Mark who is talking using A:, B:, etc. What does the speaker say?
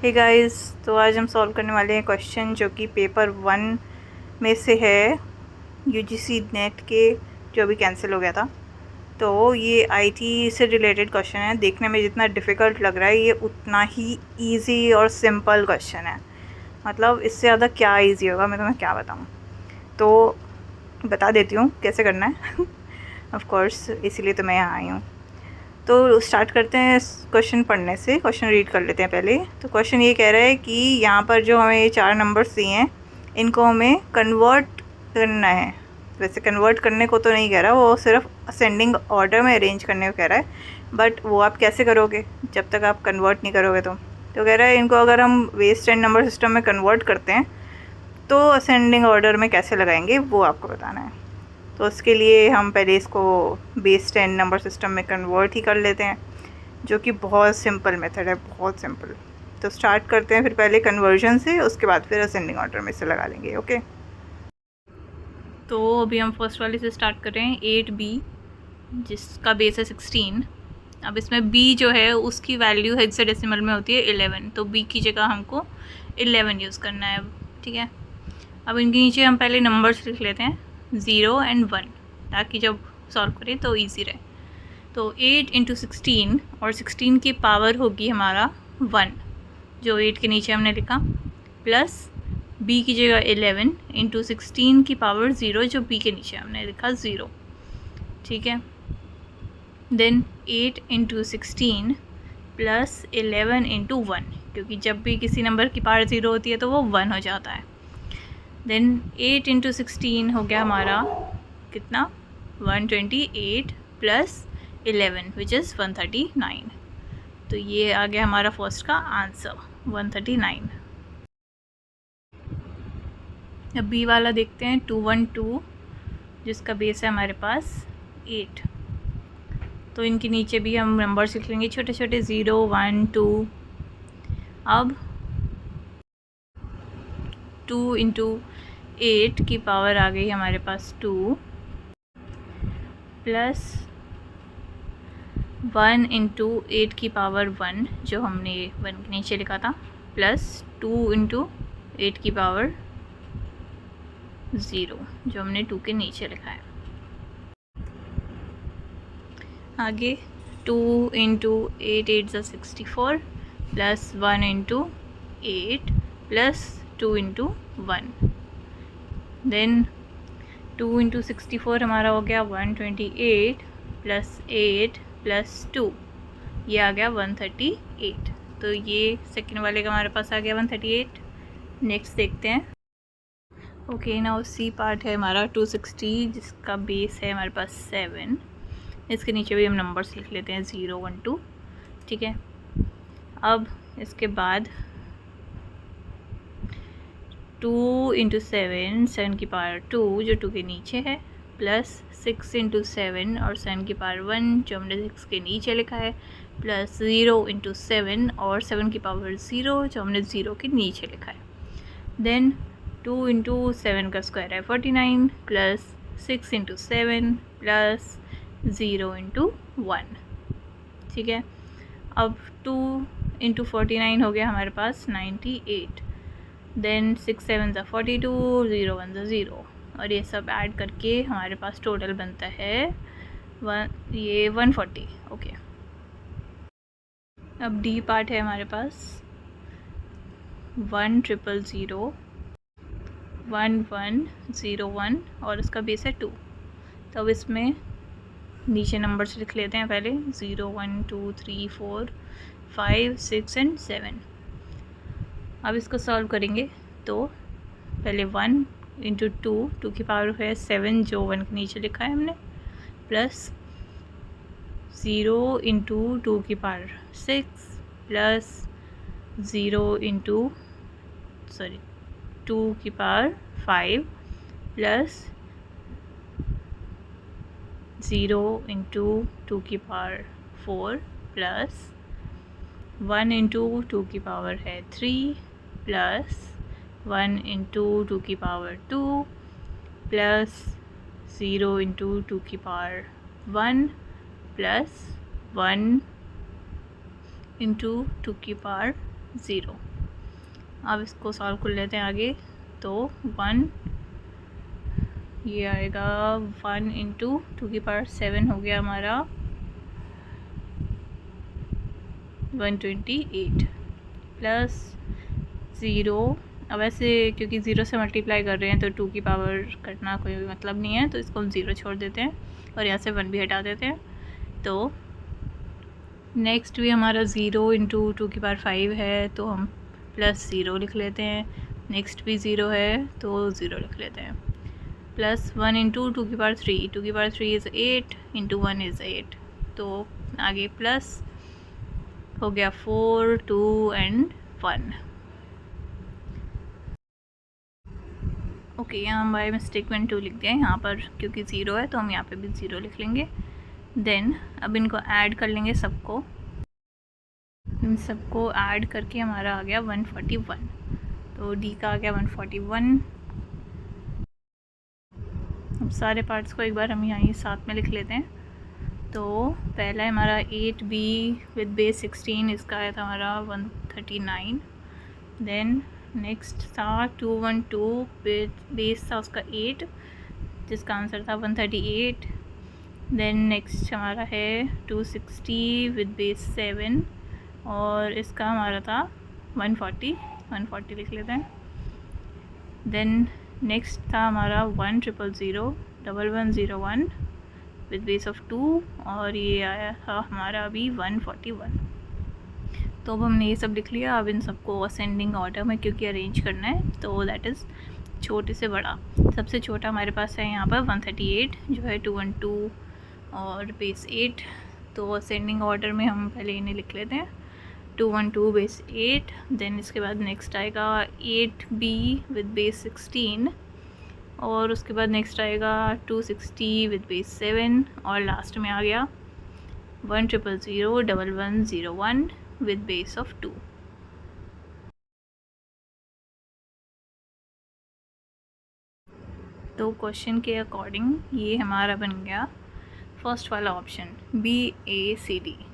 A: Hey guys, तो आज हम सॉल्व करने वाले हैं क्वेश्चन जो कि पेपर 1 में से है, यूजीसी नेट के, जो अभी कैंसिल हो गया था। तो ये आईटी से रिलेटेड क्वेश्चन है। देखने में जितना डिफ़िकल्ट लग रहा है ये उतना ही इजी और सिंपल क्वेश्चन है। मतलब इससे ज़्यादा क्या इजी होगा, मैं तुम्हें क्या बताऊँ। तो बता देती हूँ कैसे करना है ऑफ कोर्स, इसीलिए तो मैं यहाँ आई हूँ। तो स्टार्ट करते हैं क्वेश्चन पढ़ने से। क्वेश्चन रीड कर लेते हैं पहले। तो क्वेश्चन ये कह रहा है कि यहाँ पर जो हमें ये 4 नंबर्स दिए हैं इनको हमें कन्वर्ट करना है। वैसे कन्वर्ट करने को तो नहीं कह रहा, वो सिर्फ असेंडिंग ऑर्डर में अरेंज करने को कह रहा है। बट वो आप कैसे करोगे जब तक आप कन्वर्ट नहीं करोगे। तो कह रहा है इनको अगर हम वेस्ट एंड नंबर सिस्टम में कन्वर्ट करते हैं तो असेंडिंग ऑर्डर में कैसे लगाएंगे वो आपको बताना है। तो उसके लिए हम पहले इसको बेस 10 नंबर सिस्टम में कन्वर्ट ही कर लेते हैं, जो कि बहुत सिंपल मेथड है, बहुत सिंपल। तो स्टार्ट करते हैं फिर पहले कन्वर्जन से, उसके बाद फिर असेंडिंग ऑर्डर में से लगा लेंगे। ओके, तो अभी हम फर्स्ट वाले से स्टार्ट कर रहे हैं। 8b जिसका बेस है 16। अब इसमें b जो है उसकी वैल्यू हेक्साडेसिमल में होती है 11, तो b की जगह हमको 11 यूज़ करना है। ठीक है, अब इनके नीचे हम पहले नंबर्स लिख लेते हैं 0 एंड 1, ताकि जब सॉल्व करें तो इजी रहे। तो 8 इंटू 16, और 16 की पावर होगी हमारा 1, जो 8 के नीचे हमने लिखा, प्लस b की जगह 11 इंटू 16 की पावर 0, जो b के नीचे हमने लिखा 0। ठीक है, देन 8 इंटू 16 प्लस 11 इंटू 1, क्योंकि जब भी किसी नंबर की पावर 0 होती है तो वो 1 हो जाता है। देन 8 इंटू 16 हो गया हमारा कितना, 128 प्लस 11 विच इज़ 139। तो ये आ गया हमारा फर्स्ट का आंसर 139। अब बी वाला देखते हैं 212, जिसका बेस है हमारे पास 8। तो इनके नीचे भी हम नंबर्स लिख लेंगे छोटे छोटे, 0 1 2। अब 2 इंटू 8 की पावर आ गई हमारे पास 2, प्लस 1 इंटू 8 की पावर 1, जो हमने 1 के नीचे लिखा था, प्लस 2 इंटू 8 की पावर 0, जो हमने 2 के नीचे लिखा है। आगे 2 इंटू 8 8 ज़ा 64, plus 1 into 8 plus 2 into 1। Then 2 into 64 हमारा हो गया 128, प्लस 8 प्लस 2, ये आ गया 138। तो ये सेकंड वाले का हमारे पास आ गया 138। नेक्स्ट देखते हैं। ओके, नाउ सी पार्ट है हमारा 260, जिसका बेस है हमारे पास 7। इसके नीचे भी हम नंबर्स लिख लेते हैं 0 1 2। ठीक है, अब इसके बाद 2 इंटू 7, 7 की पावर 2, जो 2 के नीचे है, प्लस 6 इंटू 7 और 7 की पावर 1, जो हमने 6 के नीचे लिखा है, प्लस 0 इंटू 7 और 7 की पावर 0, जो हमने 0 के नीचे लिखा है। देन 2 इंटू 7 का स्क्वायर है 49, प्लस 6 इंटू 7 प्लस 0 इंटू 1। ठीक है, अब 2 इंटू 49 हो गया हमारे पास 98। देन 6 7 ज़ा 42, 0 1 ज़ा 0, और ये सब ऐड करके हमारे पास टोटल बनता है ये 140। ओके, अब डी पार्ट है हमारे पास 1 0 0 1 1 0 1, और इसका बेस है 2। तो अब इसमें नीचे नंबर्स लिख लेते हैं पहले, 0 1 2 3 4 5 6 एंड 7। अब इसको सॉल्व करेंगे तो पहले 1 इंटू 2 की पावर है 7, जो 1 के नीचे लिखा है हमने, प्लस 0 इंटू 2 की पावर 6, प्लस 0 इंटू 2 की पावर 5, प्लस 0 इंटू 2 की पावर 4, प्लस 1 इंटू 2 की पावर है 3, प्लस 1 इंटू 2 की पावर 2, प्लस 0 इंटू 2 की पावर 1, प्लस 1 इंटू 2 की पावर 0। अब इसको सॉल्व कर लेते हैं आगे। तो 1 ये आएगा 1 इंटू 2⁻7 हो गया हमारा 128 प्लस 0। अब ऐसे क्योंकि 0 से मल्टीप्लाई कर रहे हैं तो 2 की पावर करना कोई मतलब नहीं है, तो इसको हम 0 छोड़ देते हैं और यहाँ से 1 भी हटा देते हैं। तो नेक्स्ट भी हमारा 0 इंटू 2⁵ है तो हम प्लस 0 लिख लेते हैं। नेक्स्ट भी 0 है तो 0 लिख लेते हैं। Plus 1 into 2⁵, 2⁵ is 8 into 1 is 8, तो आगे प्लस हो गया 4, 2 एंड 1। ओके, यहाँ हम बाय मिस्टेक 1 2 लिख दिया यहाँ पर, क्योंकि 0 है तो हम यहाँ पे भी 0 लिख लेंगे। देन अब इनको ऐड कर लेंगे सबको, इन सबको ऐड करके हमारा आ गया 141। तो डी का आ गया 141। अब सारे पार्ट्स को एक बार हम यहाँ साथ में लिख लेते हैं। तो पहला है हमारा 8b विद बेस 16, इसका आया था हमारा 139। देन नेक्स्ट था 212 विद बेस था उसका 8, जिसका आंसर था 138। देन नेक्स्ट हमारा है 260 विद बेस 7 और इसका हमारा था 140 लिख लेते हैं। देन नेक्स्ट था हमारा 10001 विद बेस ऑफ 2 और ये आया था हमारा अभी 141। तो अब हमने ये सब लिख लिया। अब इन सबको असेंडिंग ऑर्डर में क्योंकि अरेंज करना है, तो दैट इज़ छोटे से बड़ा। सबसे छोटा हमारे पास है यहाँ पर 138 जो है 212 और बेस 8। तो असेंडिंग ऑर्डर में हम पहले इन्हें लिख लेते हैं, 212 बेस 8। देन इसके बाद नेक्स्ट आएगा 8b विद बेस 16 और उसके बाद नेक्स्ट आएगा 260 विद बेस 7 और लास्ट में आ गया 1000101 विद बेस ऑफ 2। तो क्वेश्चन के अकॉर्डिंग ये हमारा बन गया फर्स्ट वाला ऑप्शन BACD।